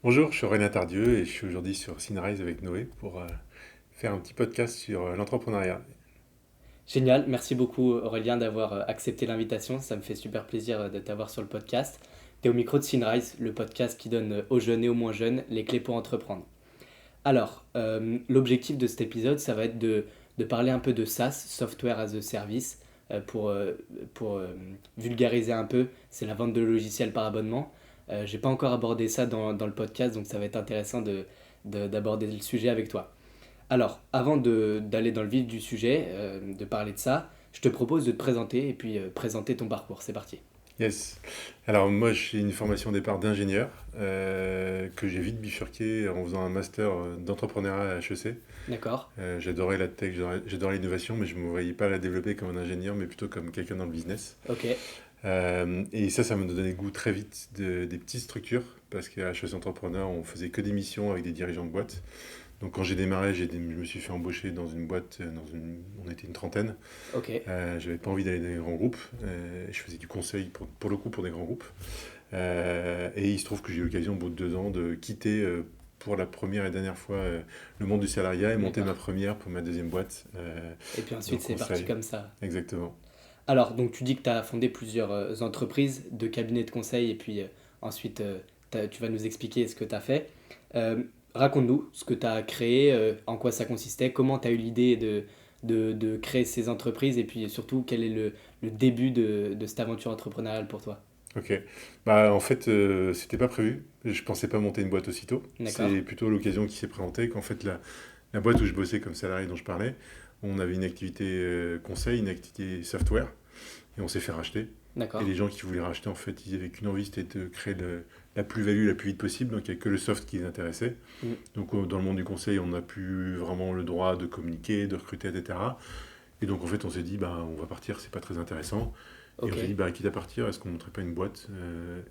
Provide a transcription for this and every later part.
Bonjour, je suis Aurélien Tardieu et je suis aujourd'hui sur Synrise avec Noé pour faire un petit podcast sur l'entrepreneuriat. Génial, merci beaucoup Aurélien d'avoir accepté l'invitation, ça me fait super plaisir de t'avoir sur le podcast. Tu es au micro de Synrise, le podcast qui donne aux jeunes et aux moins jeunes les clés pour entreprendre. Alors, l'objectif de cet épisode, ça va être de parler un peu de SaaS, Software as a Service, pour vulgariser un peu, c'est la vente de logiciels par abonnement. J'ai pas encore abordé ça dans le podcast, donc ça va être intéressant d'aborder le sujet avec toi. Alors, avant d'aller dans le vif du sujet, de parler de ça, je te propose de te présenter et puis présenter ton parcours. C'est parti. Yes. Alors moi j'ai une formation au départ d'ingénieur que j'ai vite bifurqué en faisant un master d'entrepreneuriat à HEC. D'accord. J'adorais la tech, j'adorais l'innovation, mais je ne me voyais pas la développer comme un ingénieur, mais plutôt comme quelqu'un dans le business. Ok. Et ça m'a donné le goût très vite des petites structures, parce qu'à HEC Entrepreneur, on faisait que des missions avec des dirigeants de boîtes. Donc quand j'ai démarré, je me suis fait embaucher dans une boîte, on était une trentaine. Ok. J'avais pas envie d'aller dans les grands groupes. Je faisais du conseil pour le coup pour des grands groupes. Et il se trouve que j'ai eu l'occasion au bout de 2 ans de quitter pour la première et dernière fois le monde du salariat et monter ma D'accord. première pour ma deuxième boîte Et puis dans le ensuite, c'est parti conseil. comme ça. Exactement. Alors, donc tu dis que tu as fondé plusieurs entreprises de cabinets de conseil et puis ensuite, tu vas nous expliquer ce que tu as fait. Euh, Raconte-nous ce que tu as créé, en quoi ça consistait, comment tu as eu l'idée de créer ces entreprises et puis surtout, quel est le début de cette aventure entrepreneuriale pour toi. Ok. Bah en fait, c'était pas prévu. Je pensais pas monter une boîte aussitôt. D'accord. C'est plutôt l'occasion qui s'est présentée qu'en fait la boîte où je bossais comme salarié dont je parlais, on avait une activité conseil, une activité software. Et on s'est fait racheter. Et D'accord. les gens qui voulaient racheter, en fait, ils avaient qu'une envie, c'était de créer la plus-value la plus vite possible. Donc il n'y a que le soft qui les intéressait. Mm. Donc dans le monde du conseil, on n'a plus vraiment le droit de communiquer, de recruter, etc. Et donc en fait, on s'est dit, bah, on va partir, c'est pas très intéressant. Et on Ok. s'est dit, bah, quitte à partir, est-ce qu'on ne montrait pas une boîte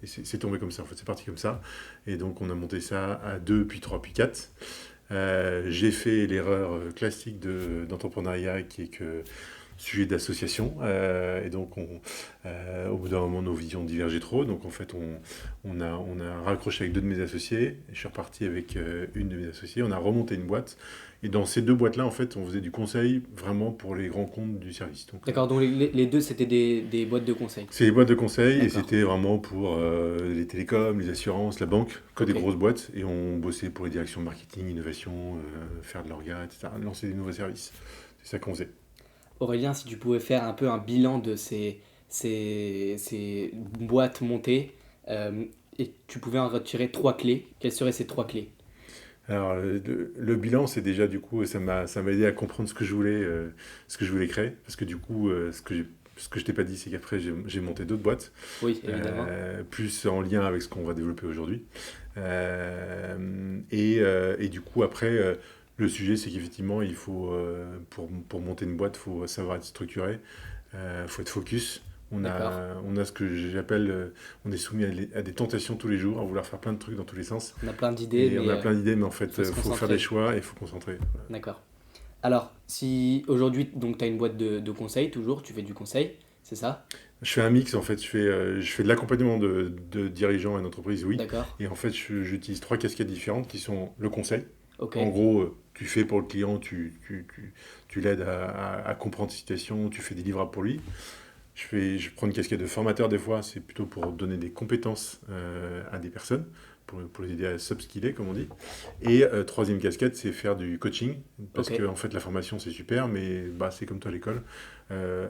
Et c'est tombé comme ça, en fait, c'est parti comme ça. Et donc on a monté ça à 2, puis 3, puis 4. J'ai fait l'erreur classique d'entrepreneuriat qui est que sujet d'association. Et donc, au bout d'un moment, nos visions divergeaient trop. Donc, en fait, on a raccroché avec deux de mes associés. Je suis reparti avec une de mes associés. On a remonté une boîte. Et dans ces deux boîtes-là, en fait, on faisait du conseil vraiment pour les grands comptes du service. Donc, D'accord, donc les deux, c'était des boîtes de conseil. c'est les boîtes de conseil et D'accord. c'était vraiment pour les télécoms, les assurances, la banque, que des Ok. grosses boîtes. Et on bossait pour les directions marketing, innovation, faire de l'orga, etc. Lancer des nouveaux services. C'est ça qu'on faisait. Aurélien, si tu pouvais faire un peu un bilan de ces boîtes montées euh, et tu pouvais en retirer trois clés, quelles seraient ces trois clés? Alors, le bilan, c'est déjà du coup, ça m'a aidé à comprendre ce que je voulais créer. Parce que du coup, ce que je t'ai pas dit, c'est qu'après, j'ai monté d'autres boîtes, Oui, évidemment. plus en lien avec ce qu'on va développer aujourd'hui. Et du coup, après, le sujet, c'est qu'effectivement, il faut, pour monter une boîte, il faut savoir être structuré, il faut être focus. D'accord. On a ce que j'appelle, on est soumis à des tentations tous les jours, à vouloir faire plein de trucs dans tous les sens. On a plein d'idées, Et on mais a plein d'idées, mais en il fait, faut il se faut faire des concentrer. choix et il faut concentrer. Voilà. D'accord. Alors, si aujourd'hui, donc tu as une boîte de conseil, toujours, tu fais du conseil, c'est ça? Je fais un mix, en fait. Je fais de l'accompagnement de dirigeants et d'entreprises, oui. D'accord. Et en fait, j'utilise trois casquettes différentes qui sont le conseil. Ok. En gros, tu fais pour le client, tu l'aides à comprendre sa situation, tu fais des livrables pour lui. Je prends une casquette de formateur des fois, c'est plutôt pour donner des compétences à des personnes, pour les aider à s'upskiller, comme on dit. Et troisième casquette, c'est faire du coaching, parce Ok. que en fait, la formation, c'est super, mais bah, c'est comme toi à l'école.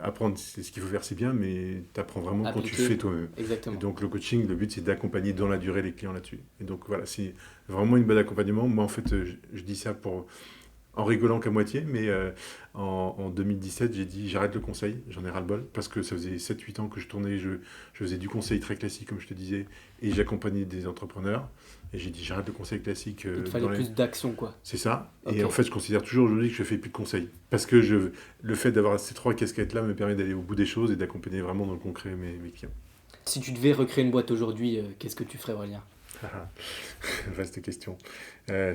Apprendre, c'est ce qu'il faut faire, c'est bien, mais tu apprends vraiment quand tu Appliqué. fais toi-même. Et Exactement. donc, le coaching, le but, c'est d'accompagner dans la durée les clients là-dessus. Et donc, voilà, c'est vraiment une bonne accompagnement. Moi, en fait, je dis ça en rigolant qu'à moitié, mais en 2017, j'ai dit j'arrête le conseil, j'en ai ras-le-bol, parce que ça faisait 7-8 ans que je tournais, je faisais du conseil très classique, comme je te disais, et j'accompagnais des entrepreneurs. Et j'ai dit j'arrête le conseil classique Il te fallait plus d'action, quoi. C'est ça. Et Ok. en fait, je considère toujours aujourd'hui que je fais plus de conseils. Parce que le fait d'avoir ces trois casquettes-là me permet d'aller au bout des choses et d'accompagner vraiment dans le concret mes clients. Si tu devais recréer une boîte aujourd'hui, qu'est-ce que tu ferais, Aurélien? Vaste question.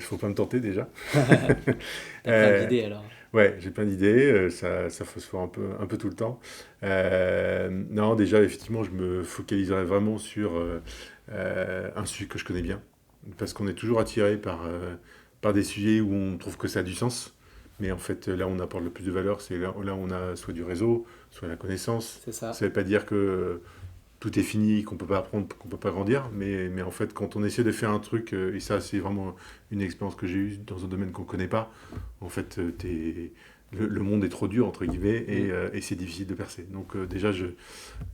Faut pas me tenter déjà. T'as plein Euh, d'idées alors. Ouais, j'ai plein d'idées, ça phosphore un peu tout le temps. Non, déjà, effectivement, je me focaliserai vraiment sur un sujet que je connais bien. parce qu'on est toujours attiré par des sujets où on trouve que ça a du sens. Mais en fait, là, on apporte le plus de valeur, c'est là où on a soit du réseau, soit la connaissance. C'est ça. Ça ne veut pas dire que tout est fini, qu'on ne peut pas apprendre, qu'on ne peut pas grandir. Mais en fait, quand on essaie de faire un truc, et ça, c'est vraiment une expérience que j'ai eue dans un domaine qu'on ne connaît pas, en fait, le monde est trop dur, entre guillemets, et c'est difficile de percer. Donc déjà,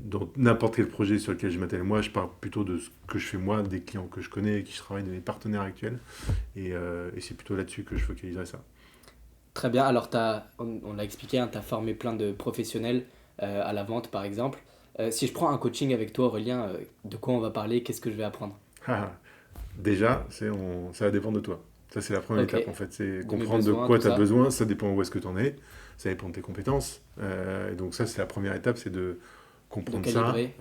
dans n'importe quel projet sur lequel je m'attelle, moi, je parle plutôt de ce que je fais moi, des clients que je connais, avec qui je travaille, de mes partenaires actuels. Et c'est plutôt là-dessus que je focaliserai ça. Très bien. Alors, on l'a expliqué, hein, tu as formé plein de professionnels à la vente, par exemple. Si je prends un coaching avec toi, Aurélien, de quoi on va parler? Qu'est-ce que je vais apprendre? Déjà, ça va dépendre de toi. Ça, c'est la première Ok. étape, en fait. C'est De mes comprendre de besoins, quoi tout tu as ça. besoin. Ça dépend où est-ce que tu en es. Ça dépend de tes compétences. Et donc ça, c'est la première étape, c'est de De comprendre ça. calibrer.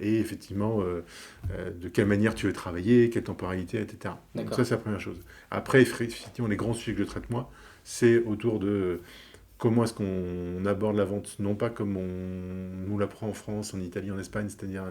Et effectivement, de quelle manière tu veux travailler, quelle temporalité, etc. Donc D'accord. ça, c'est la première chose. Après, effectivement, les grands sujets que je traite moi, c'est autour de comment est-ce qu'on aborde la vente, non pas comme on nous l'apprend en France, en Italie, en Espagne, c'est-à-dire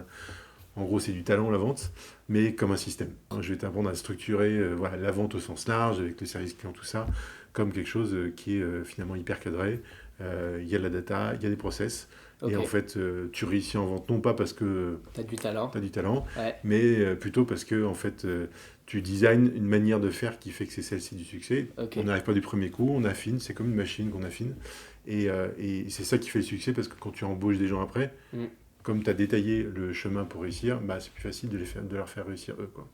en gros, c'est du talent, la vente, mais comme un système. Je vais t'apprendre à structurer voilà, la vente au sens large, avec le service client, tout ça, comme quelque chose qui est finalement hyper cadré. Il y a de la data, il y a des process. Et Ok. en fait, tu réussis en vente, non pas parce que Tu as du talent. tu as du talent, Ouais. mais plutôt parce que en fait, tu designes une manière de faire qui fait que c'est celle-ci du succès. Ok. On n'arrive pas du premier coup, on affine, c'est comme une machine qu'on affine. Et c'est ça qui fait le succès, parce que quand tu embauches des gens après, Mm. comme tu as détaillé le chemin pour réussir, bah, c'est plus facile de leur faire réussir eux. Quoi.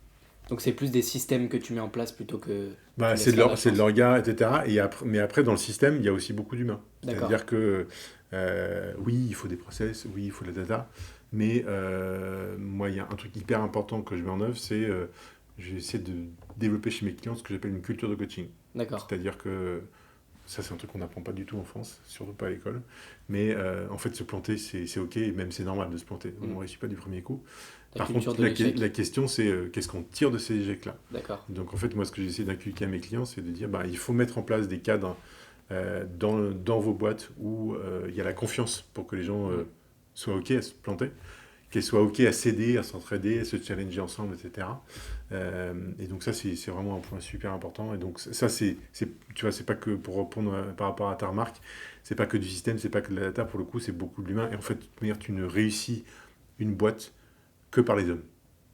Donc, c'est plus des systèmes que tu mets en place plutôt que Bah, tu laisses faire la c'est de chance. leur regard, etc. Mais après, dans le système, il y a aussi beaucoup d'humains. D'accord. C'est-à-dire que oui, il faut des process, oui, il faut de la data, mais moi, il y a un truc hyper important que je mets en œuvre, c'est j'essaie de développer chez mes clients ce que j'appelle une culture de coaching. D'accord. C'est-à-dire que ça, c'est un truc qu'on n'apprend pas du tout en France, surtout pas à l'école. Mais en fait, se planter, c'est OK, et même c'est normal de se planter. On ne réussit pas du premier coup. La Par culture contre, de l'échec. la question, c'est qu'est-ce qu'on tire de ces échecs-là? D'accord. Donc, en fait, moi, ce que j'essaie d'inculquer à mes clients, c'est de dire, bah, il faut mettre en place des cadres dans vos boîtes où il y a la confiance pour que les gens soient OK à se planter, qu'ils soient OK à s'aider, à s'entraider, à se challenger ensemble, etc. Et donc ça, c'est vraiment un point super important. Et donc ça, tu vois, c'est pas que, pour répondre par rapport à ta remarque, c'est pas que du système, c'est pas que de la data, pour le coup, c'est beaucoup de l'humain. Et en fait, de toute manière, tu ne réussis une boîte que par les hommes.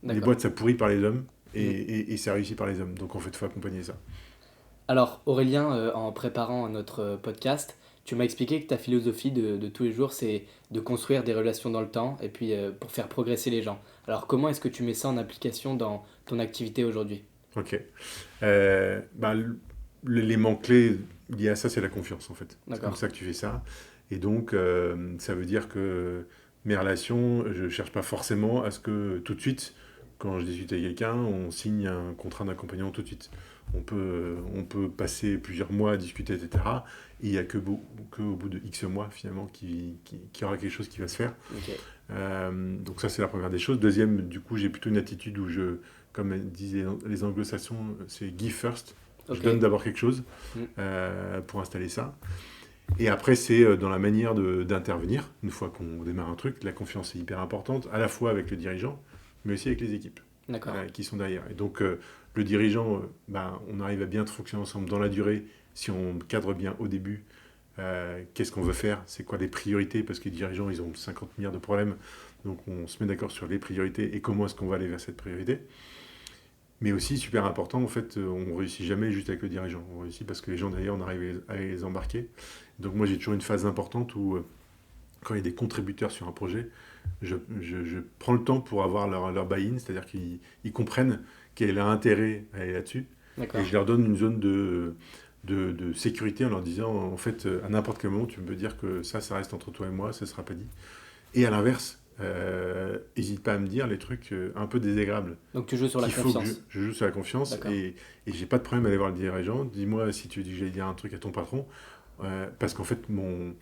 Les D'accord. boîtes, ça pourrit par les hommes, et ça réussit par les hommes. Donc en fait, il faut accompagner ça. Alors, Aurélien, en préparant notre podcast, tu m'as expliqué que ta philosophie de tous les jours, c'est de construire des relations dans le temps et puis pour faire progresser les gens. Alors, comment est-ce que tu mets ça en application dans ton activité aujourd'hui? Ok. Bah, l'élément clé lié à ça, c'est la confiance, en fait. C'est comme D'accord. ça que tu fais ça. Et donc, ça veut dire que mes relations, je ne cherche pas forcément à ce que tout de suite, quand je discute avec quelqu'un, on signe un contrat d'accompagnement tout de suite. On peut passer plusieurs mois à discuter, etc. Et il n'y a que au bout de X mois, finalement, qu'il y aura quelque chose qui va se faire. Ok. Donc ça, c'est la première des choses. Deuxième, du coup, j'ai plutôt une attitude où comme disaient les anglo-saxons, c'est give first. Je Ok. donne d'abord quelque chose Mm. pour installer ça. Et après, c'est dans la manière d'intervenir. Une fois qu'on démarre un truc, la confiance est hyper importante, à la fois avec le dirigeant, mais aussi avec les équipes D'accord. qui sont derrière. Et donc, le dirigeant, on arrive à bien fonctionner ensemble dans la durée si on cadre bien au début. Qu'est-ce qu'on veut faire? C'est quoi les priorités? Parce que les dirigeants, ils ont 50 milliards de problèmes. Donc, on se met d'accord sur les priorités et comment est-ce qu'on va aller vers cette priorité. Mais aussi, super important, en fait, on réussit jamais juste avec le dirigeant. On réussit parce que les gens, d'ailleurs, on arrive à les embarquer. Donc, moi, j'ai toujours une phase importante où, quand il y a des contributeurs sur un projet, je prends le temps pour avoir leur buy-in, c'est-à-dire qu'ils comprennent quel est leur intérêt à aller là-dessus. D'accord. Et je leur donne une zone de sécurité en leur disant, en fait, à n'importe quel moment, tu peux dire que ça reste entre toi et moi, ça ne sera pas dit. Et à l'inverse, n'hésite pas à me dire les trucs un peu désagréables. Donc, tu joues sur la Qu'il faut que confiance. je joue sur la confiance, D'accord. et j'ai pas de problème à aller voir le dirigeant. Dis-moi si tu dis que j'allais dire un truc à ton patron, parce qu'en fait, mon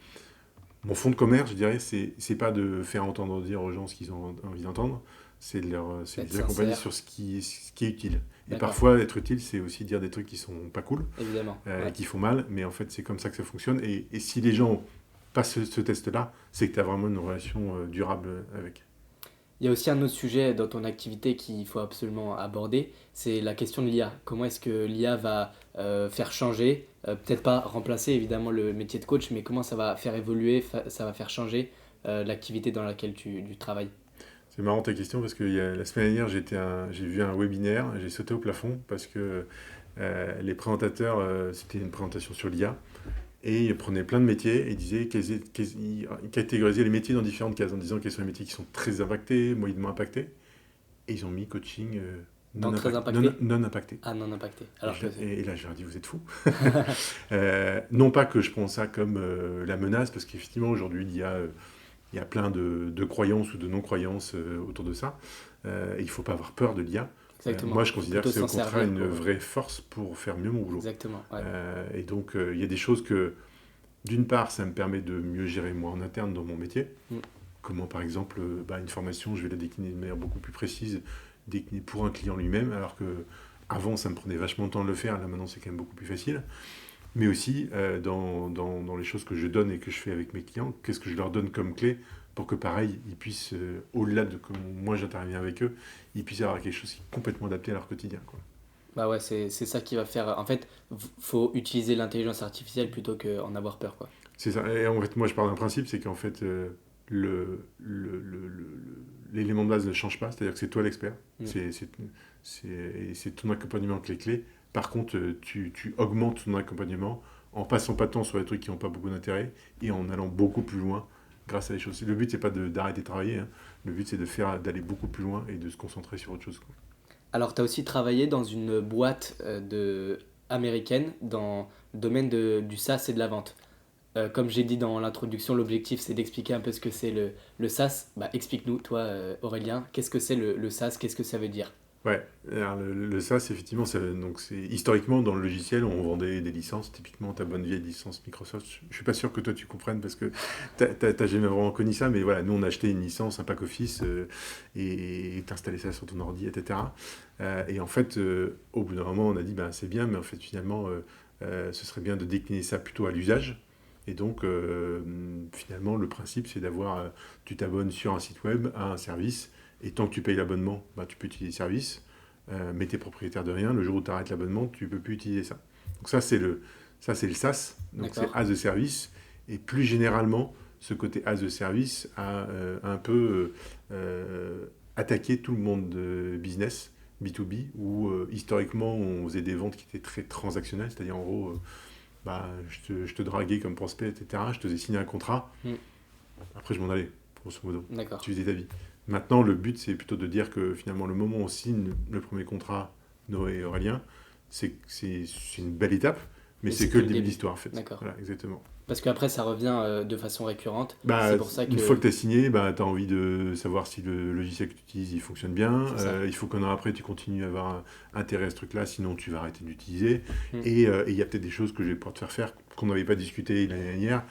fond de commerce, je dirais, c'est pas de faire entendre dire aux gens ce qu'ils ont envie d'entendre, c'est de Être les accompagner sincère. sur ce qui est utile. Et D'accord. parfois, être utile, c'est aussi dire des trucs qui sont pas cool, Évidemment. Ouais. qui font mal, mais en fait, c'est comme ça que ça fonctionne. Et si les gens passent ce test-là, c'est que tu as vraiment une relation durable avec. Il y a aussi un autre sujet dans ton activité qu'il faut absolument aborder, c'est la question de l'IA. Comment est-ce que l'IA va faire changer, peut-être pas remplacer évidemment le métier de coach, mais comment ça va faire évoluer, ça va faire changer l'activité dans laquelle tu travailles? C'est marrant ta question parce que la semaine dernière, j'ai vu un webinaire, j'ai sauté au plafond parce que les présentateurs, c'était une présentation sur l'IA, et ils prenaient plein de métiers et ils disaient ils catégorisaient les métiers dans différentes cases en disant quels sont les métiers qui sont très impactés, moyennement impactés, et ils ont mis coaching Dans très impacté? non impacté. Ah, non impacté. Et, Alors je, que et là, je leur dis, vous êtes fous. Non pas que je prends ça comme la menace, parce qu'effectivement, aujourd'hui, il y a plein de croyances ou de non-croyances autour de ça. Et il ne faut pas avoir peur de l'IA. exactement. Moi, je Faut considère que plutôt c'est au s'en contraire servir une pour... vraie force pour faire mieux mon boulot. Exactement, ouais. Et donc, il y a des choses que, d'une part, ça me permet de mieux gérer moi en interne dans mon métier. Mm. Comment, par exemple, une formation, je vais la décliner de manière beaucoup plus précise, décliner pour un client lui-même, alors que avant, ça me prenait vachement de temps de le faire. Là, maintenant, c'est quand même beaucoup plus facile. Mais aussi, dans les choses que je donne et que je fais avec mes clients, qu'est-ce que je leur donne comme clé pour que, pareil, ils puissent, au-delà de comment moi j'interviens avec eux, ils puissent avoir quelque chose qui est complètement adapté à leur quotidien, quoi. Bah ouais, c'est ça qui va faire... En fait, faut utiliser l'intelligence artificielle plutôt qu'en avoir peur, quoi. C'est ça. Et en fait, moi, je pars d'un principe, c'est qu'en fait, l'élément de base ne change pas, c'est-à-dire que c'est toi l'expert, Mm. c'est ton accompagnement qui est clé. Par contre, tu augmentes ton accompagnement en passant pas de temps sur les trucs qui n'ont pas beaucoup d'intérêt et en allant beaucoup plus loin grâce à des choses. Le but, c'est pas d'arrêter de travailler, hein. Le but, c'est d'aller beaucoup plus loin et de se concentrer sur autre chose, quoi. Alors, tu as aussi travaillé dans une boîte américaine dans le domaine du SaaS et de la vente. Comme j'ai dit dans l'introduction, l'objectif c'est d'expliquer un peu ce que c'est le SaaS. Bah, explique-nous, toi Aurélien, qu'est-ce que c'est le SaaS, qu'est-ce que ça veut dire? Ouais, alors le SaaS, effectivement, donc historiquement, dans le logiciel, on vendait des licences, typiquement ta bonne vieille licence Microsoft. Je suis pas sûr que toi tu comprennes parce que t'as jamais vraiment connu ça, mais voilà, nous on achetait une licence, un pack Office, et t'installais ça sur ton ordi, etc. Et en fait, au bout d'un moment, on a dit, ben, c'est bien, mais en fait, finalement, ce serait bien de décliner ça plutôt à l'usage. Et donc, finalement, le principe, c'est tu t'abonnes sur un site web à un service, et tant que tu payes l'abonnement, bah, tu peux utiliser le service, mais tu es propriétaire de rien. Le jour où tu arrêtes l'abonnement, tu ne peux plus utiliser ça. Donc ça, c'est le SaaS, donc c'est D'accord. as a service. Et plus généralement, ce côté as a service a un peu attaqué tout le monde de business, B2B, où historiquement, on faisait des ventes qui étaient très transactionnelles, c'est-à-dire en gros, je te draguais comme prospect, etc. Je te faisais signer un contrat. Mm. Après, je m'en allais, grosso modo. D'accord. Tu faisais ta vie. Maintenant, le but, c'est plutôt de dire que finalement, le moment où on signe le premier contrat, Noé et Aurélien, c'est une belle étape, mais Et c'est c'est que que le le début de début. l'histoire, en fait. D'accord. Voilà, exactement. Parce qu'après ça revient de façon récurrente. Bah, C'est pour ça une fois que que... tu as signé, bah, tu as envie de savoir si le logiciel que tu utilises il fonctionne bien. C'est ça. Il faut qu'un an après, tu continues à avoir intérêt à ce truc-là, sinon tu vas arrêter d'utiliser. Mm. Et il y a peut-être des choses que je vais pouvoir te faire faire qu'on n'avait pas discuté l'année dernière,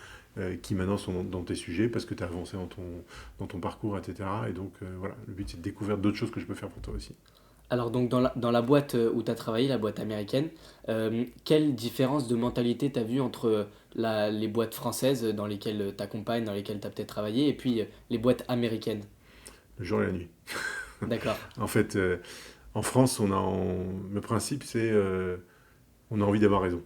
qui maintenant sont dans tes sujets parce que tu as avancé dans ton parcours, etc. Et donc, voilà, le but, c'est de découvrir d'autres choses que je peux faire pour toi aussi. Alors donc dans la boîte où tu as travaillé, la boîte américaine, quelle différence de mentalité tu as vu entre les boîtes françaises dans lesquelles tu accompagnes, dans lesquelles tu as peut-être travaillé, et puis les boîtes américaines? Le jour et la nuit. D'accord. En fait, en France, le principe, c'est on a envie d'avoir raison.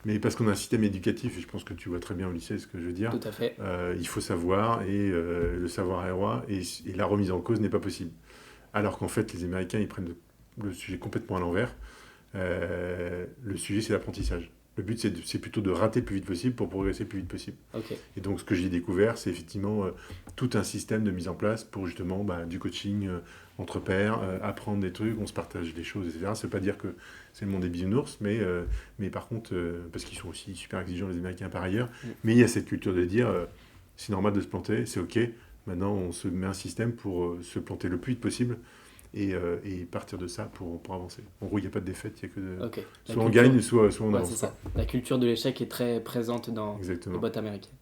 Mais parce qu'on a un système éducatif, et je pense que tu vois très bien au lycée ce que je veux dire, Tout à fait. il faut savoir, et le savoir est roi, et la remise en cause n'est pas possible. Alors qu'en fait, les Américains, ils prennent le sujet complètement à l'envers. Le sujet, c'est l'apprentissage. Le but, c'est plutôt de rater le plus vite possible pour progresser le plus vite possible. Ok. Et donc, ce que j'ai découvert, c'est effectivement tout un système de mise en place pour justement du coaching entre pairs, apprendre des trucs, on se partage des choses, etc. Ça ne veut pas dire que c'est le monde des bisounours, mais par contre, parce qu'ils sont aussi super exigeants, les Américains, par ailleurs, mais il y a cette culture de dire, c'est normal de se planter, c'est OK. Maintenant, on se met un système pour se planter le plus vite possible et partir de ça pour avancer. En gros, il n'y a pas de défaite, il y a que de... Ok. Soit on gagne, soit on Ouais, avance c'est ça. pas. La culture de l'échec est très présente dans les Exactement. boîtes américaines.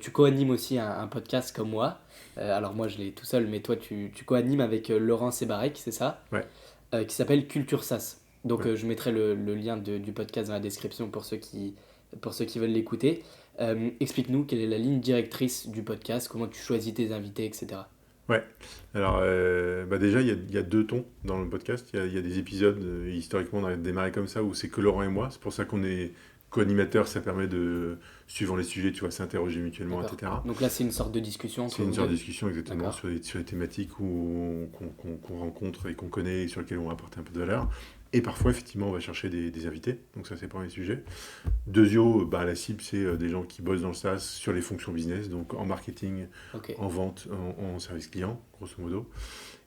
Tu co-animes aussi un podcast comme moi. Alors moi je l'ai tout seul, mais toi tu co-animes avec Laurent Sébarek, c'est ça? Ouais. Qui s'appelle Culture SaaS. Donc Ouais. je mettrai le lien du podcast dans la description pour ceux qui veulent l'écouter. Explique-nous quelle est la ligne directrice du podcast, comment tu choisis tes invités, etc. Ouais. Alors, déjà, il y a deux tons dans le podcast. Il y a des épisodes, historiquement, on a démarré comme ça, où c'est que Laurent et moi. C'est pour ça qu'on est co-animateurs. Ça permet de, suivant les sujets, tu vois, s'interroger mutuellement, D'accord. etc. Donc là, c'est une sorte de discussion C'est entre une vous sorte de deux. discussion exactement D'accord. sur les thématiques qu'on rencontre et qu'on connaît et sur lesquelles on va apporter un peu de valeur. Et parfois, effectivement, on va chercher des invités. Donc ça, c'est le premier sujet. Deuxio, la cible, c'est des gens qui bossent dans le SaaS sur les fonctions business, donc en marketing, Ok. en vente, en service client, grosso modo.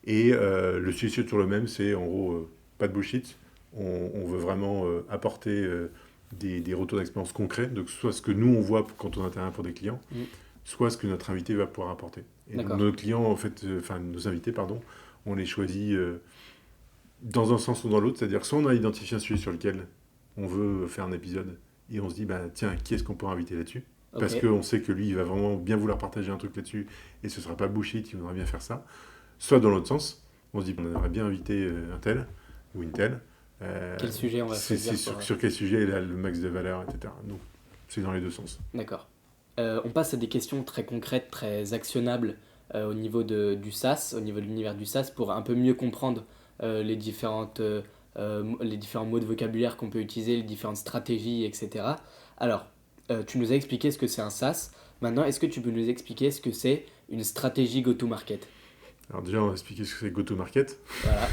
Et le sujet c'est toujours le même, c'est en gros, pas de bullshit. On veut vraiment apporter des retours d'expérience concrets, donc soit ce que nous on voit quand on intervient pour des clients, Mm. soit ce que notre invité va pouvoir apporter. Et donc D'accord. nos clients, en fait, nos invités, pardon, on les choisit dans un sens ou dans l'autre, c'est-à-dire soit on a identifié un sujet sur lequel on veut faire un épisode, et on se dit, bah, tiens, qui est-ce qu'on peut inviter là-dessus? Ok. Parce qu'on sait que lui, il va vraiment bien vouloir partager un truc là-dessus, et ce sera pas bullshit, il voudra bien faire ça. Soit dans l'autre sens, on se dit qu'on aimerait bien inviter un tel ou une telle. Quel sujet on va choisir C'est pour... sur quel sujet il a le max de valeur, etc. Donc, c'est dans les deux sens. D'accord. On passe à des questions très concrètes, très actionnables au niveau du SaaS, au niveau de l'univers du SaaS, pour un peu mieux comprendre les différents mots de vocabulaire qu'on peut utiliser, les différentes stratégies, etc. Alors, tu nous as expliqué ce que c'est un SaaS. Maintenant, est-ce que tu peux nous expliquer ce que c'est une stratégie go-to-market? Alors déjà, on va expliquer ce que c'est go-to-market. Voilà.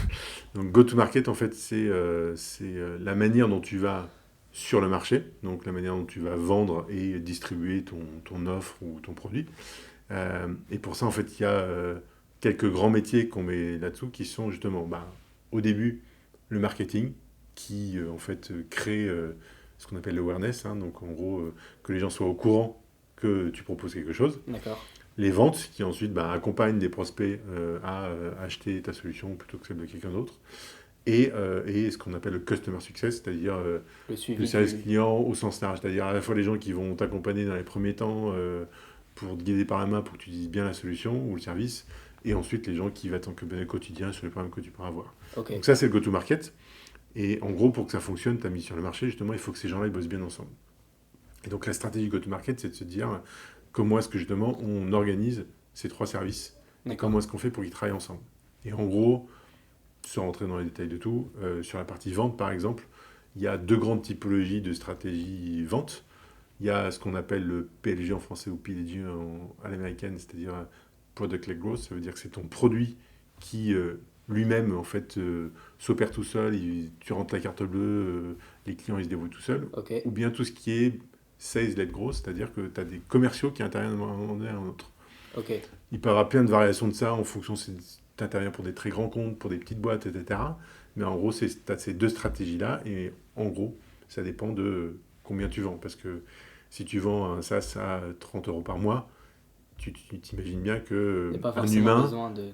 Donc go-to-market, en fait, c'est la manière dont tu vas sur le marché, donc la manière dont tu vas vendre et distribuer ton offre ou ton produit. Et pour ça, en fait, il y a quelques grands métiers qu'on met là-dessous qui sont justement, au début, le marketing, qui en fait crée ce qu'on appelle l'awareness, hein, donc en gros, que les gens soient au courant que tu proposes quelque chose. D'accord. Les ventes, qui ensuite accompagnent des prospects à acheter ta solution plutôt que celle de quelqu'un d'autre. Et ce qu'on appelle le customer success, c'est-à-dire Le le suivi service du... client au sens large, c'est-à-dire à la fois les gens qui vont t'accompagner dans les premiers temps pour te guider par la main pour que tu utilises bien la solution ou le service, et ensuite les gens qui vont t'accompagner au quotidien sur les problèmes que tu pourras avoir. Ok. Donc ça, c'est le go-to-market. Et en gros, pour que ça fonctionne, ta mise sur le marché, justement, il faut que ces gens-là ils bossent bien ensemble. Et donc la stratégie go-to-market, c'est de se dire comment est-ce que justement on organise ces trois services et D'accord. comment est-ce qu'on fait pour qu'ils travaillent ensemble. Et en gros, sans rentrer dans les détails de tout, sur la partie vente par exemple, il y a deux grandes typologies de stratégie vente. Il y a ce qu'on appelle le PLG en français ou PLG à l'américaine, c'est-à-dire Product-led Growth, ça veut dire que c'est ton produit qui lui-même en fait s'opère tout seul, tu rentres la carte bleue, les clients ils se débrouillent tout seuls. Ok. Ou bien tout ce qui est Sales-led Growth, c'est-à-dire que tu as des commerciaux qui interviennent à un moment donné à un autre. Ok. Il peut y avoir plein de variations de ça en fonction si tu interviens pour des très grands comptes, pour des petites boîtes, etc. Mais en gros, tu as ces deux stratégies-là et en gros, ça dépend de combien tu vends. Parce que si tu vends un SaaS à 30 euros par mois, tu t'imagines bien Il n'y a pas qu'un forcément humain, besoin de...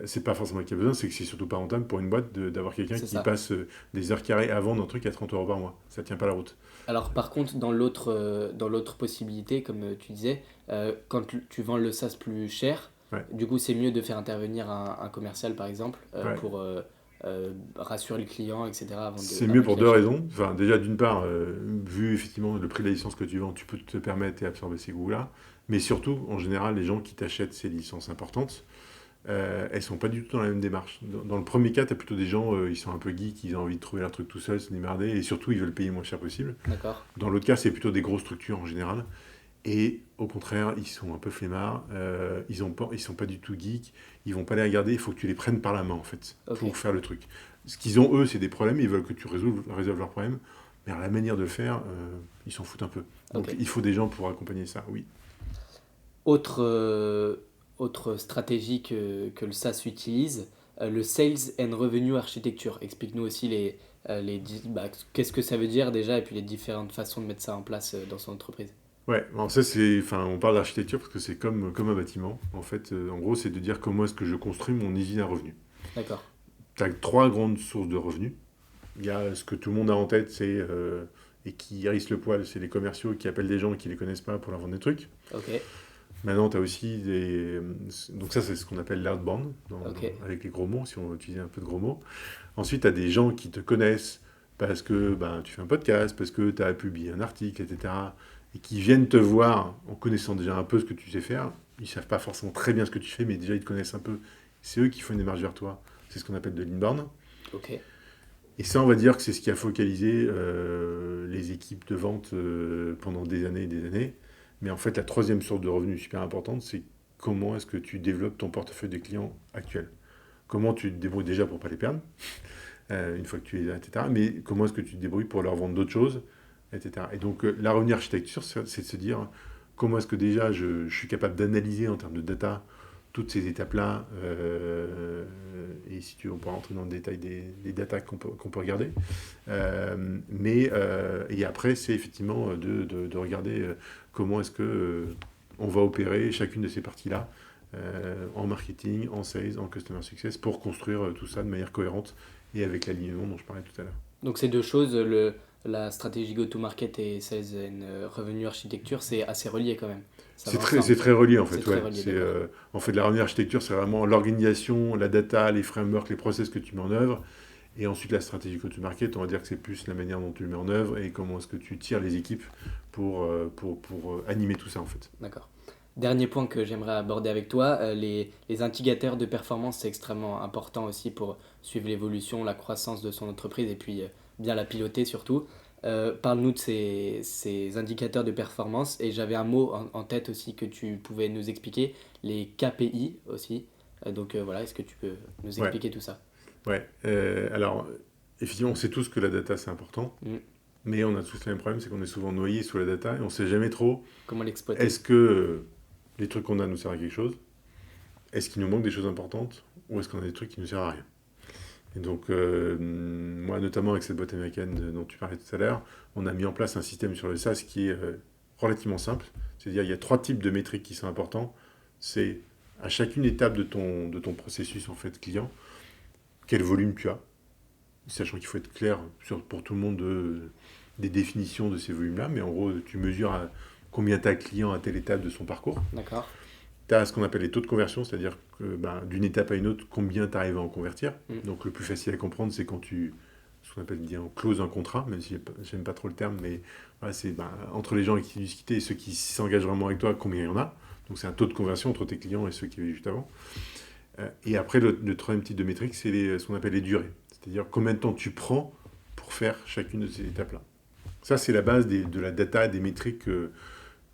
c'est pas forcément qu'il y a besoin, c'est que c'est surtout pas rentable pour une boîte d'avoir quelqu'un C'est qui ça. passe des heures carrées à vendre un truc à 30 euros par mois. Ça tient pas la route. Alors par contre, dans l'autre possibilité, comme tu disais, quand tu vends le SaaS plus cher, Ouais. du coup c'est mieux de faire intervenir un commercial par exemple Ouais. pour rassurer le client, etc. C'est avant mieux pour qu'il deux achète. raisons. Enfin, déjà, d'une part, vu effectivement le prix de la licence que tu vends, tu peux te permettre et absorber ces coûts-là. Mais surtout, en général, les gens qui t'achètent ces licences importantes, elles sont pas du tout dans la même démarche. Dans le premier cas, tu as plutôt des gens, ils sont un peu geeks, ils ont envie de trouver leur truc tout seul, se démerder, et surtout, ils veulent payer le moins cher possible. D'accord. Dans l'autre cas, c'est plutôt des grosses structures en général. Et au contraire, ils sont un peu flemmards, ils sont pas du tout geeks, ils vont pas les regarder, il faut que tu les prennes par la main en fait, Ok. pour faire le truc. Ce qu'ils ont eux, c'est des problèmes, ils veulent que tu résolves leurs problèmes, mais à la manière de le faire, ils s'en foutent un peu. Donc Ok. il faut des gens pour accompagner ça, oui. Autre stratégie que le SaaS utilise, le Sales and Revenue Architecture. Explique-nous aussi qu'est-ce que ça veut dire déjà et puis les différentes façons de mettre ça en place dans son entreprise. Ouais, alors on parle d'architecture parce que c'est comme un bâtiment. En fait, en gros, c'est de dire comment est-ce que je construis mon usine à revenus. D'accord. Tu as trois grandes sources de revenus. Il y a ce que tout le monde a en tête, et qui hérissent le poil, c'est les commerciaux qui appellent des gens qui ne les connaissent pas pour leur vendre des trucs. Ok. Maintenant, tu as aussi des... Donc ça, c'est ce qu'on appelle l'outbound, Ok. avec les gros mots, si on veut utiliser un peu de gros mots. Ensuite, tu as des gens qui te connaissent parce que tu fais un podcast, parce que tu as publié un article, etc. Et qui viennent te voir en connaissant déjà un peu ce que tu sais faire ils savent pas forcément très bien ce que tu fais, mais déjà ils te connaissent un peu. C'est eux qui font une démarche vers toi. C'est ce qu'on appelle de l'inbound. Ok. Et ça, on va dire que c'est ce qui a focalisé les équipes de vente pendant des années et des années. Mais en fait, la troisième source de revenus super importante, c'est comment est-ce que tu développes ton portefeuille de clients actuels. Comment tu te débrouilles déjà pour ne pas les perdre, une fois que tu les as, etc. Mais comment est-ce que tu te débrouilles pour leur vendre d'autres choses, etc. Et donc, la revenu architecture, c'est de se dire comment est-ce que déjà je suis capable d'analyser en termes de data toutes ces étapes-là, et si tu veux, on pourra rentrer dans le détail des datas qu'on peut regarder. Et après, c'est effectivement de regarder comment est-ce que on va opérer chacune de ces parties-là en marketing, en sales, en customer success, pour construire tout ça de manière cohérente et avec l'alignement dont je parlais tout à l'heure. Donc ces deux choses, la stratégie go-to-market et sales and revenue architecture, c'est assez relié quand même. Ça va C'est ensemble. très relié en C'est fait, très ouais. relié, d'accord. En fait, la revenue architecture, c'est vraiment l'organisation, la data, les frameworks, les process que tu mets en œuvre. Et ensuite, la stratégie go-to-market, on va dire que c'est plus la manière dont tu le mets en œuvre et comment est-ce que tu tires les équipes pour animer tout ça en fait. D'accord. Dernier point que j'aimerais aborder avec toi, les indicateurs de performance, c'est extrêmement important aussi pour suivre l'évolution, la croissance de son entreprise et puis bien la piloter surtout. Parle-nous de ces indicateurs de performance et j'avais un mot en tête aussi que tu pouvais nous expliquer, les KPI aussi. Voilà, est-ce que tu peux nous Ouais, expliquer tout ça? ouais. Alors, effectivement, on sait tous que la data c'est important, Mm. mais on a tous le même problème, c'est qu'on est souvent noyé sous la data et on ne sait jamais trop Comment l'exploiter? est-ce que les trucs qu'on a nous servent à quelque chose, est-ce qu'il nous manque des choses importantes ou est-ce qu'on a des trucs qui nous servent à rien. Et donc, moi, notamment avec cette boîte américaine dont tu parlais tout à l'heure, on a mis en place un système sur le SaaS qui est relativement simple. C'est-à-dire, il y a 3 types de métriques qui sont importants. C'est à chacune étape de ton processus en fait client, quel volume tu as, sachant qu'il faut être clair pour tout le monde des définitions de ces volumes-là, mais en gros, tu mesures combien tu as client à telle étape de son parcours. D'accord. Tu as ce qu'on appelle les taux de conversion, c'est-à-dire que d'une étape à une autre, combien tu arrives à en convertir. Mm. Donc le plus facile à comprendre, c'est quand ce qu'on appelle dire, close un contrat, même si j'aime pas trop le terme, mais voilà, c'est entre les gens qui discutent et ceux qui s'engagent vraiment avec toi, combien il y en a. Donc c'est un taux de conversion entre tes clients et ceux qui avaient juste avant. Et après, le troisième type de métrique, c'est ce qu'on appelle les durées. C'est-à-dire combien de temps tu prends pour faire chacune de ces étapes-là. Ça, c'est la base de la data, des métriques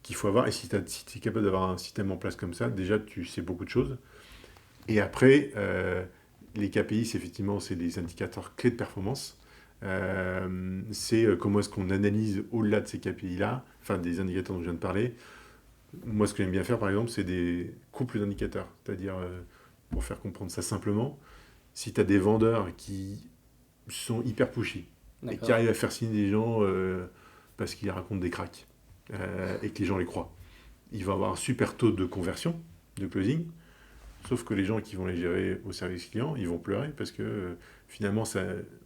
qu'il faut avoir. Et si tu es capable d'avoir un système en place comme ça, déjà, tu sais beaucoup de choses. Et après, les KPI, c'est des indicateurs clés de performance. C'est comment est-ce qu'on analyse au-delà de ces KPI-là, enfin des indicateurs dont je viens de parler. Moi, ce que j'aime bien faire, par exemple, c'est des couples d'indicateurs. C'est-à-dire, pour faire comprendre ça simplement, si tu as des vendeurs qui sont hyper pushy et qui D'accord. arrivent à faire signer des gens parce qu'ils racontent des cracks et que les gens les croient, il va avoir un super taux de conversion, de closing, sauf que les gens qui vont les gérer au service client, ils vont pleurer parce que finalement,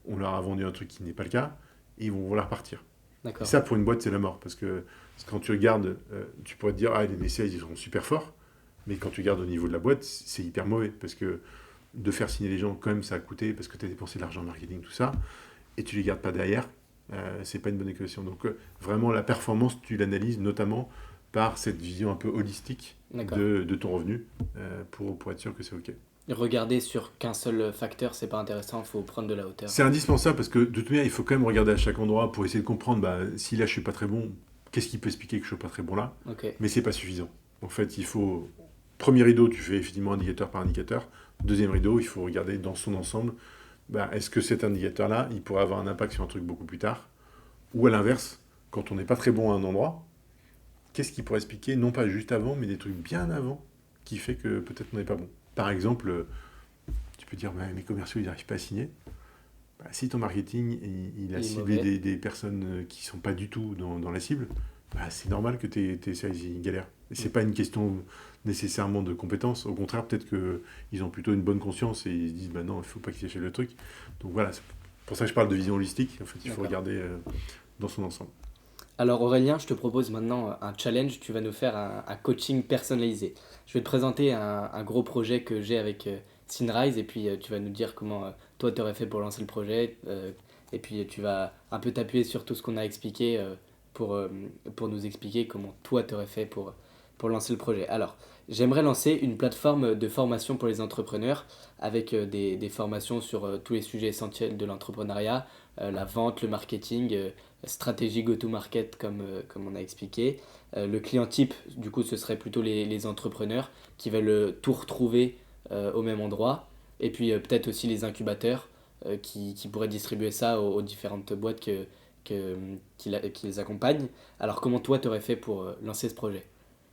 on leur a vendu un truc qui n'est pas le cas et ils vont vouloir partir. Et D'accord. ça, pour une boîte, c'est la mort parce que quand tu regardes, tu pourrais te dire, ah, les sales, ils sont super forts, mais quand tu regardes au niveau de la boîte, c'est hyper mauvais parce que de faire signer les gens, quand même, ça a coûté parce que tu as dépensé de l'argent en marketing, tout ça, et tu les gardes pas derrière, c'est pas une bonne équation. Donc, vraiment, la performance, tu l'analyses notamment par cette vision un peu holistique D'accord. de ton revenu pour être sûr que c'est OK. Regarder sur qu'un seul facteur, c'est pas intéressant, il faut prendre de la hauteur. C'est indispensable parce que de toute manière, il faut quand même regarder à chaque endroit pour essayer de comprendre si là je suis pas très bon, qu'est-ce qui peut expliquer que je suis pas très bon là. Ok. Mais c'est pas suffisant. En fait, il faut. Premier rideau, tu fais effectivement indicateur par indicateur. Deuxième rideau, il faut regarder dans son ensemble. Est-ce que cet indicateur-là, il pourrait avoir un impact sur un truc beaucoup plus tard? Ou à l'inverse, quand on n'est pas très bon à un endroit, qu'est-ce qui pourrait expliquer, non pas juste avant, mais des trucs bien avant, qui fait que peut-être on n'est pas bon? Par exemple, tu peux dire, mes commerciaux, ils n'arrivent pas à signer. Si ton marketing, il a Il est ciblé mauvais. des personnes qui ne sont pas du tout dans la cible, c'est normal que tes sales ils galèrent. Et ce n'est pas une question nécessairement de compétences. Au contraire, peut-être qu'ils ont plutôt une bonne conscience et ils se disent non, il ne faut pas qu'ils achètent le truc. Donc voilà, c'est pour ça que je parle de vision holistique. En fait, il faut D'accord. regarder dans son ensemble. Alors Aurélien, je te propose maintenant un challenge. Tu vas nous faire un coaching personnalisé. Je vais te présenter un gros projet que j'ai avec Synrise et puis tu vas nous dire comment toi tu aurais fait pour lancer le projet. Et puis tu vas un peu t'appuyer sur tout ce qu'on a expliqué pour nous expliquer comment toi tu aurais fait pour lancer le projet. Alors, j'aimerais lancer une plateforme de formation pour les entrepreneurs avec des formations sur tous les sujets essentiels de l'entrepreneuriat, la vente, le marketing, stratégie go-to-market comme on a expliqué. Le client type, du coup, ce serait plutôt les entrepreneurs qui veulent tout retrouver au même endroit. Et puis peut-être aussi les incubateurs qui pourraient distribuer ça aux différentes boîtes qui les accompagnent. Alors comment toi, tu aurais fait pour lancer ce projet?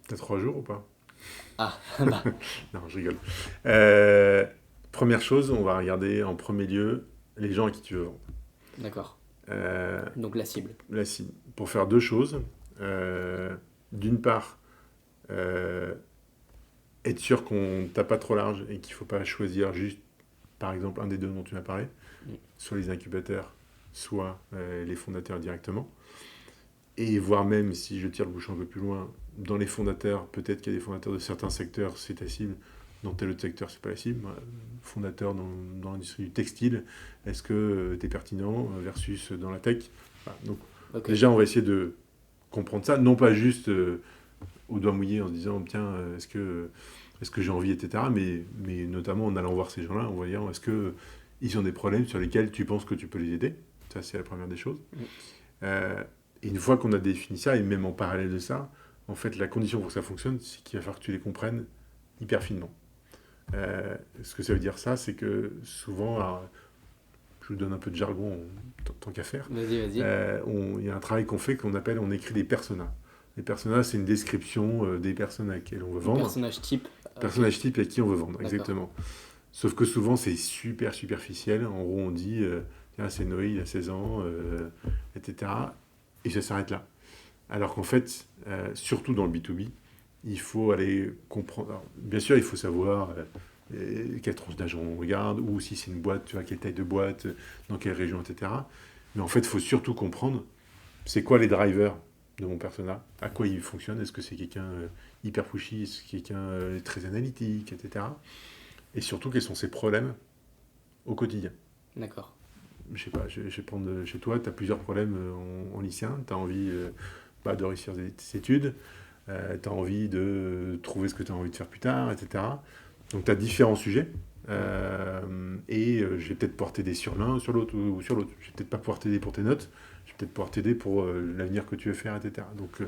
T'as 3 jours ou pas? Ah, bah, Non, je rigole. Euh, Première chose, on va regarder en premier lieu les gens à qui tu veux vendre. d'accord. Euh, Donc la cible. Là, pour faire 2 choses. D'une part, euh, être sûr qu'on ne tape pas trop large et qu'il ne faut pas choisir juste, par exemple, un des deux dont tu m'as parlé, Mm. soit les incubateurs, soit les fondateurs directement. Et voire même, si je tire le bouchon un peu plus loin, dans les fondateurs, peut-être qu'il y a des fondateurs de certains secteurs, c'est ta cible, dans tel autre secteur, c'est pas la cible. Fondateur dans l'industrie du textile, est-ce que tu es pertinent versus dans la tech? Voilà. Donc, Ok, déjà, on va essayer de comprendre ça, non pas juste au doigt mouillé en se disant, tiens, est-ce que j'ai envie, etc. Mais notamment en allant voir ces gens-là, en voyant, est-ce qu'ils ont des problèmes sur lesquels tu penses que tu peux les aider? Ça, c'est la première des choses. Mm. Euh, et une fois qu'on a défini ça, et même en parallèle de ça, en fait, la condition pour que ça fonctionne, c'est qu'il va falloir que tu les comprennes hyper finement. Ce que ça veut dire ça, c'est que souvent, alors, je vous donne un peu de jargon tant qu'à faire, Vas-y, vas-y. il y a un travail qu'on fait on écrit des personas. Les personas, c'est une description des personnes à qui on veut Un vendre. personnage type. Ok, Personnage type à qui on veut vendre, d'accord. exactement. Sauf que souvent, c'est super superficiel. En gros, on dit, tiens, c'est Noé, il a 16 ans, etc. Et ça s'arrête là. Alors qu'en fait, surtout dans le B2B, il faut aller comprendre. Alors, bien sûr, il faut savoir quelle tranche d'âge on regarde, ou si c'est une boîte, tu vois, quelle taille de boîte, dans quelle région, etc. Mais en fait, il faut surtout comprendre c'est quoi les drivers de mon persona, à quoi il fonctionne, est-ce que c'est quelqu'un hyper pushy, est-ce que c'est quelqu'un très analytique, etc. Et surtout, quels sont ses problèmes au quotidien. D'accord. Je sais pas, je vais prendre chez toi, tu as plusieurs problèmes en lycéen, tu as envie de réussir tes études, tu as envie de trouver ce que tu as envie de faire plus tard, etc. Donc tu as différents sujets, je vais peut-être pouvoir t'aider sur l'un, sur l'autre ou sur l'autre. Je vais peut-être pas pouvoir t'aider pour tes notes, je vais peut-être pouvoir t'aider pour l'avenir que tu veux faire, etc. Donc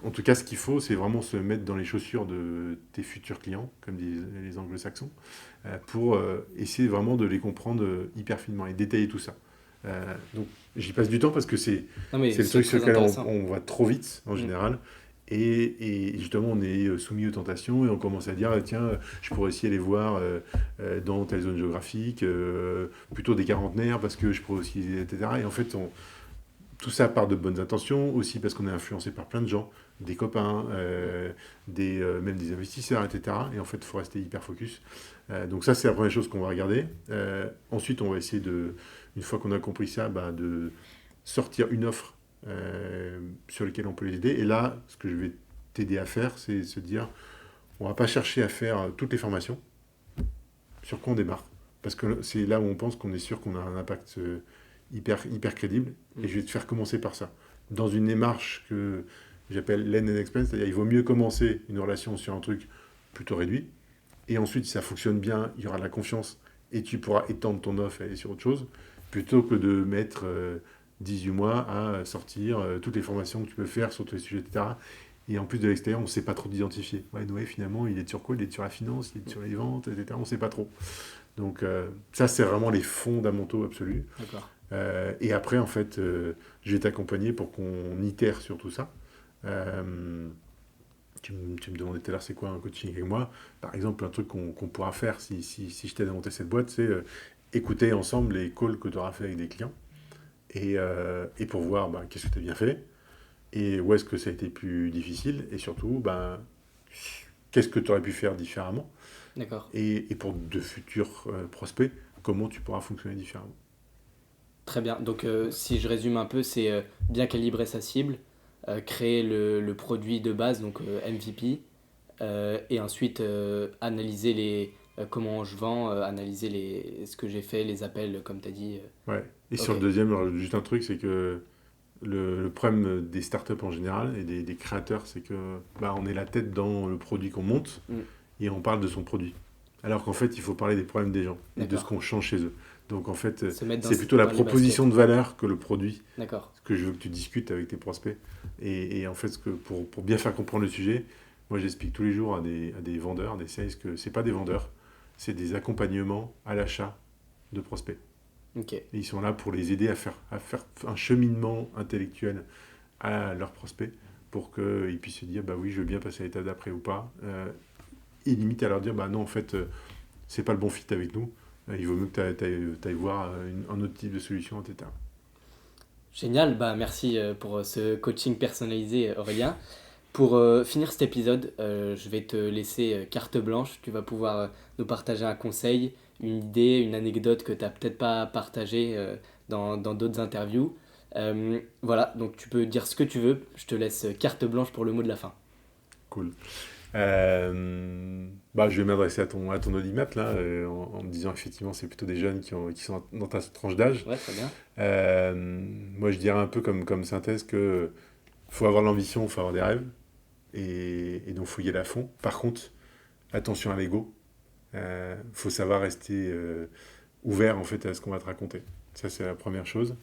en tout cas, ce qu'il faut, c'est vraiment se mettre dans les chaussures de tes futurs clients, comme disent les anglo-saxons, pour essayer vraiment de les comprendre hyper finement et détailler tout ça. Donc j'y passe du temps parce que c'est Non mais c'est le c'est truc sur très lequel intéressant. on va trop vite en Mm. général. Et justement, on est soumis aux tentations et on commence à dire, tiens, je pourrais aussi aller voir dans telle zone géographique, plutôt des quarantenaires parce que je pourrais aussi, etc. Et en fait, tout ça part de bonnes intentions, aussi parce qu'on est influencé par plein de gens, des copains, même des investisseurs, etc. Et en fait, il faut rester hyper focus. Donc ça, c'est la première chose qu'on va regarder. Ensuite, on va essayer une fois qu'on a compris ça, de sortir une offre sur laquelle on peut les aider. Et là, ce que je vais t'aider à faire, c'est se dire, on va pas chercher à faire toutes les formations. Sur quoi on démarre? Parce que c'est là où on pense qu'on est sûr qu'on a un impact hyper crédible. Mm. Et je vais te faire commencer par ça. Dans une démarche que j'appelle lend and expense, c'est-à-dire il vaut mieux commencer une relation sur un truc plutôt réduit. Et ensuite, si ça fonctionne bien, il y aura de la confiance et tu pourras étendre ton offre et aller sur autre chose, plutôt que de mettre 18 mois à sortir toutes les formations que tu peux faire sur tous les sujets, etc. Et en plus de l'extérieur, on ne sait pas trop d'identifier. Ouais, Noé, finalement, il est sur quoi? Il est sur la finance, il est sur les ventes, etc. On ne sait pas trop. Donc ça, c'est vraiment les fondamentaux absolus. D'accord. Et après, en fait, je vais t'accompagner pour qu'on itère sur tout ça. Euh, tu me demandais tout à l'heure c'est quoi un coaching avec moi. Par exemple, un truc qu'on pourra faire si je t'aide à monter cette boîte, c'est écouter ensemble les calls que tu auras fait avec des clients et pour voir qu'est-ce que tu as bien fait et où est-ce que ça a été plus difficile et surtout qu'est-ce que tu aurais pu faire différemment D'accord. et pour de futurs prospects, comment tu pourras fonctionner différemment. Très bien. Donc, si je résume un peu, c'est bien calibrer sa cible, créer le produit de base, donc MVP, et ensuite analyser comment je vends, analyser ce que j'ai fait, les appels, comme tu as dit. Ouais. Et sur le Ok. deuxième, juste un truc, c'est que le problème des startups en général et des créateurs, c'est que on est la tête dans le produit qu'on monte et on parle de son produit. Alors qu'en fait, il faut parler des problèmes des gens et de ce qu'on change chez eux. Donc en fait, c'est plutôt la proposition de valeur que le produit que je veux que tu discutes avec tes prospects. Et en fait, pour bien faire comprendre le sujet, moi j'explique tous les jours à des vendeurs, des sales, que c'est pas des vendeurs, c'est des accompagnements à l'achat de prospects. Okay. Et ils sont là pour les aider à faire un cheminement intellectuel à leurs prospects pour qu'ils puissent se dire oui, je veux bien passer à l'étape d'après ou pas. Et limite à leur dire non, en fait, c'est pas le bon fit avec nous. Il vaut mieux que tu ailles voir un autre type de solution, etc. Génial, merci pour ce coaching personnalisé, Aurélien. Pour finir cet épisode, je vais te laisser carte blanche. Tu vas pouvoir nous partager un conseil, une idée, une anecdote que tu n'as peut-être pas partagée dans d'autres interviews. Voilà, donc tu peux dire ce que tu veux. Je te laisse carte blanche pour le mot de la fin. Cool. Je vais m'adresser à ton audimat là, en me disant effectivement c'est plutôt des jeunes qui sont dans ta tranche d'âge. Ouais, très bien. Moi je dirais un peu comme synthèse que faut avoir l'ambition, faut avoir des rêves et donc faut y aller à fond. Par contre, attention à l'ego. Faut savoir rester ouvert en fait à ce qu'on va te raconter. Ça c'est la première chose.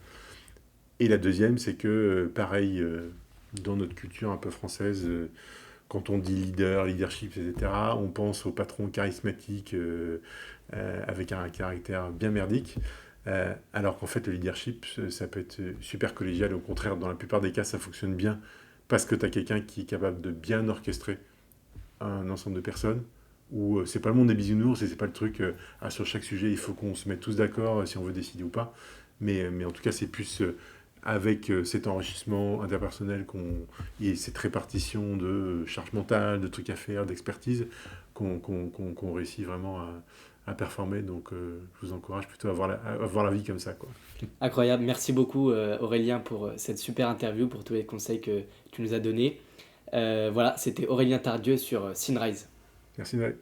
Et la deuxième c'est que pareil dans notre culture un peu française. Quand on dit leadership, etc., on pense au patron charismatique avec un caractère bien merdique, alors qu'en fait, le leadership, ça peut être super collégial. Au contraire, dans la plupart des cas, ça fonctionne bien parce que tu as quelqu'un qui est capable de bien orchestrer un ensemble de personnes, où c'est pas le monde des bisounours et c'est pas le truc sur chaque sujet, il faut qu'on se mette tous d'accord si on veut décider ou pas. Mais en tout cas, c'est plus... avec cet enrichissement interpersonnel et cette répartition de charge mentale, de trucs à faire, d'expertise, qu'on réussit vraiment à performer. Donc, je vous encourage plutôt à voir la vie comme ça, quoi. Incroyable. Merci beaucoup, Aurélien, pour cette super interview, pour tous les conseils que tu nous as donnés. Voilà, c'était Aurélien Tardieu sur Synrise. Merci, Noël.